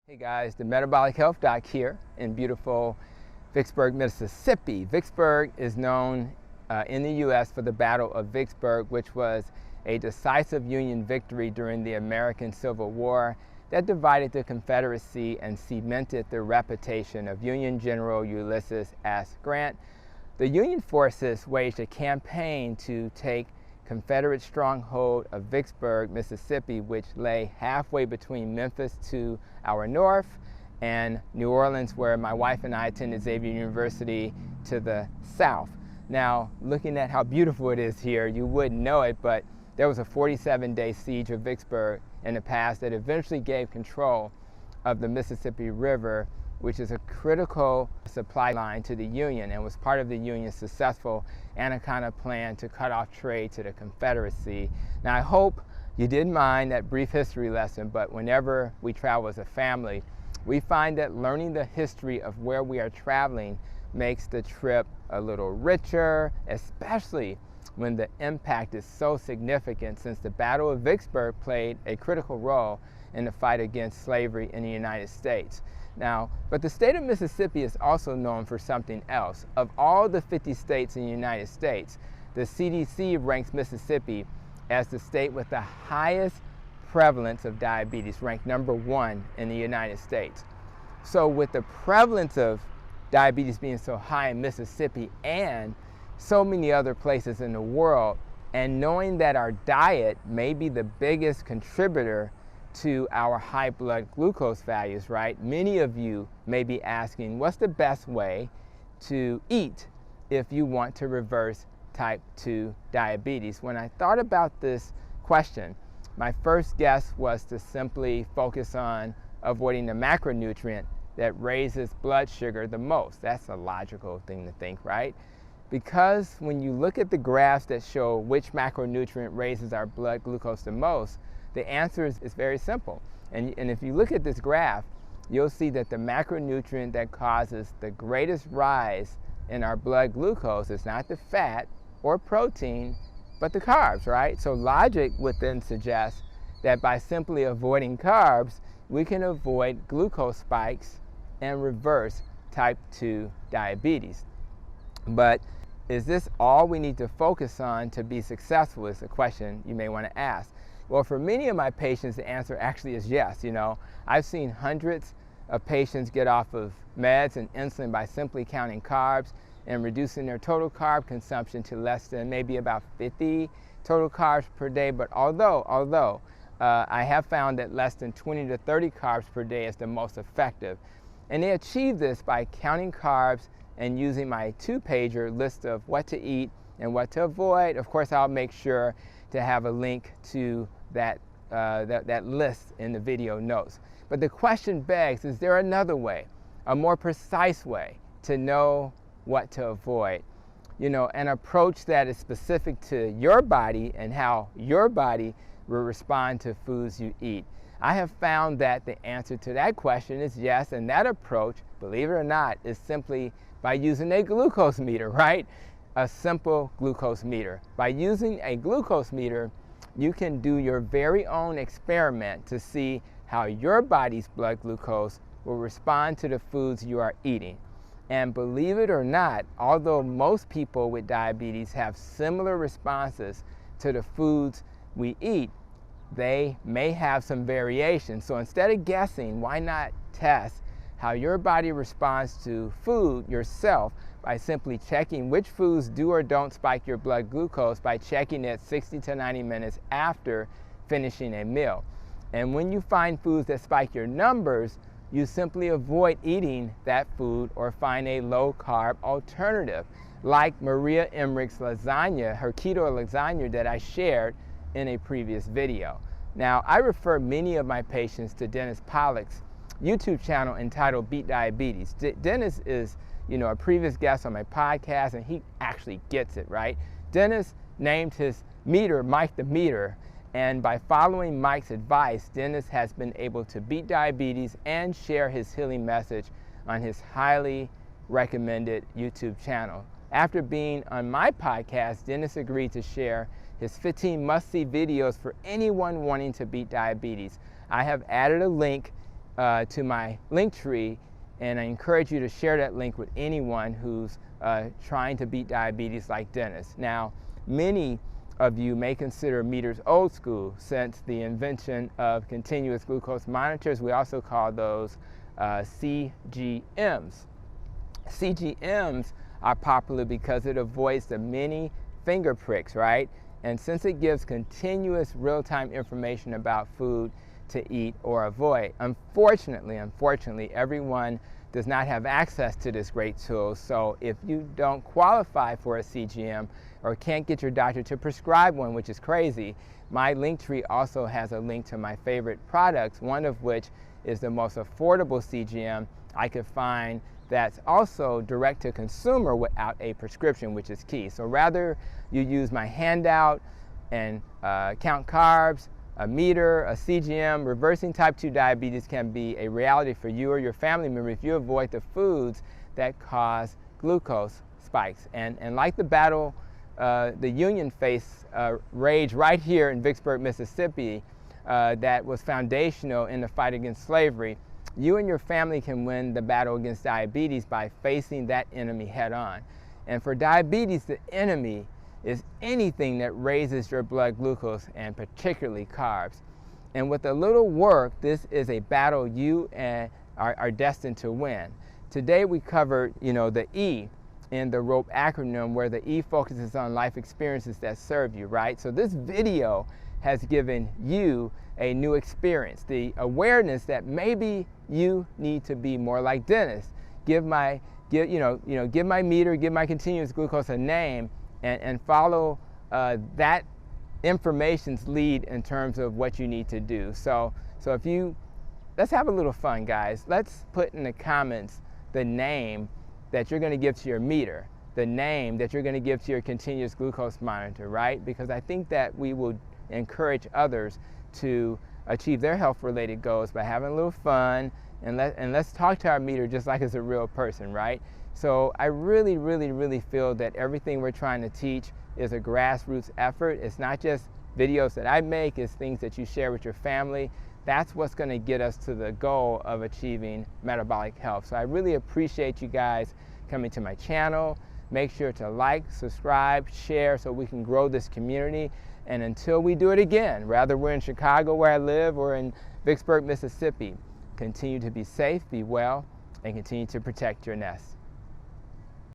Hey guys, the Metabolic Health Doc here in beautiful Vicksburg, Mississippi. Vicksburg is known in the U.S. for the Battle of Vicksburg, which was a decisive Union victory during the American Civil War that divided the Confederacy and cemented the reputation of Union General Ulysses S. Grant. The Union forces waged a campaign to take Confederate stronghold of Vicksburg, Mississippi, which lay halfway between Memphis to our north and New Orleans, where my wife and I attended Xavier University, to the south. Now, looking at how beautiful it is here, you wouldn't know it, but there was a 47-day siege of Vicksburg in the past that eventually gave control of the Mississippi River, which is a critical supply line to the Union and was part of the Union's successful Anaconda plan to cut off trade to the Confederacy. Now, I hope you didn't mind that brief history lesson, but whenever we travel as a family, we find that learning the history of where we are traveling makes the trip a little richer, especially when the impact is so significant, since the Battle of Vicksburg played a critical role in the fight against slavery in the United States. Now, but the state of Mississippi is also known for something else. Of all the 50 states in the United States, the CDC ranks Mississippi as the state with the highest prevalence of diabetes, ranked number 1 in the United States. So with the prevalence of diabetes being so high in Mississippi and so many other places in the world, and knowing that our diet may be the biggest contributor to our high blood glucose values, right? Many of you may be asking, what's the best way to eat if you want to reverse type 2 diabetes? When I thought about this question, my first guess was to simply focus on avoiding the macronutrient that raises blood sugar the most. That's a logical thing to think, right? Because when you look at the graphs that show which macronutrient raises our blood glucose the most, the answer is very simple. And if you look at this graph, you'll see that the macronutrient that causes the greatest rise in our blood glucose is not the fat or protein, but the carbs, right? So logic would then suggest that by simply avoiding carbs, we can avoid glucose spikes and reverse type 2 diabetes. But is this all we need to focus on to be successful, is a question you may want to ask. Well, for many of my patients, the answer actually is yes. You know, I've seen hundreds of patients get off of meds and insulin by simply counting carbs and reducing their total carb consumption to less than maybe about 50 total carbs per day. But although I have found that less than 20 to 30 carbs per day is the most effective. And they achieve this by counting carbs and using my 2-pager list of what to eat and what to avoid. Of course, I'll make sure to have a link to that list in the video notes. But the question begs, is there another way, a more precise way to know what to avoid? You know, an approach that is specific to your body and how your body will respond to foods you eat. I have found that the answer to that question is yes, and that approach, believe it or not, is simply by using a glucose meter, right? A simple glucose meter. By using a glucose meter, you can do your very own experiment to see how your body's blood glucose will respond to the foods you are eating. And believe it or not, although most people with diabetes have similar responses to the foods we eat, they may have some variation. So instead of guessing, why not test how your body responds to food yourself by simply checking which foods do or don't spike your blood glucose by checking it 60 to 90 minutes after finishing a meal. And when you find foods that spike your numbers, you simply avoid eating that food or find a low-carb alternative, like Maria Emmerich's lasagna, her keto lasagna that I shared in a previous video. Now, I refer many of my patients to Dennis Pollock's YouTube channel entitled Beat Diabetes. Dennis is, you know, a previous guest on my podcast, and he actually gets it, right? Dennis named his meter Mike the Meter, and by following Mike's advice, Dennis has been able to beat diabetes and share his healing message on his highly recommended YouTube channel. After being on my podcast, Dennis agreed to share his 15 must-see videos for anyone wanting to beat diabetes. I have added a link to my link tree, and I encourage you to share that link with anyone who's trying to beat diabetes like Dennis. Now, many of you may consider meters old school since the invention of continuous glucose monitors. We also call those CGMs. CGMs are popular because it avoids the many finger pricks, right? And since it gives continuous real-time information about food to eat or avoid. Unfortunately, everyone does not have access to this great tool. So if you don't qualify for a CGM or can't get your doctor to prescribe one, which is crazy, my link tree also has a link to my favorite products, one of which is the most affordable CGM I could find that's also direct to consumer without a prescription, which is key. So rather you use my handout and count carbs, a meter, a CGM, reversing type 2 diabetes can be a reality for you or your family member if you avoid the foods that cause glucose spikes. And like the battle the Union faced rage right here in Vicksburg, Mississippi, that was foundational in the fight against slavery, you and your family can win the battle against diabetes by facing that enemy head on. And for diabetes, the enemy is anything that raises your blood glucose, and particularly carbs. And with a little work, this is a battle you are destined to win. Today we covered, the E in the ROPE acronym, where the E focuses on life experiences that serve you, right? So this video has given you a new experience, the awareness that maybe you need to be more like Dennis. Give my meter, give my continuous glucose a name, and follow that information's lead in terms of what you need to do. So let's have a little fun, guys. Let's put in the comments the name that you're going to give to your meter, the name that you're going to give to your continuous glucose monitor, right? Because I think that we will encourage others to achieve their health-related goals by having a little fun, and let's talk to our meter just like it's a real person, right? So I really, really, really feel that everything we're trying to teach is a grassroots effort. It's not just videos that I make, it's things that you share with your family. That's what's going to get us to the goal of achieving metabolic health. So I really appreciate you guys coming to my channel. Make sure to like, subscribe, share so we can grow this community. And until we do it again, whether we're in Chicago where I live or in Vicksburg, Mississippi, continue to be safe, be well, and continue to protect your nest.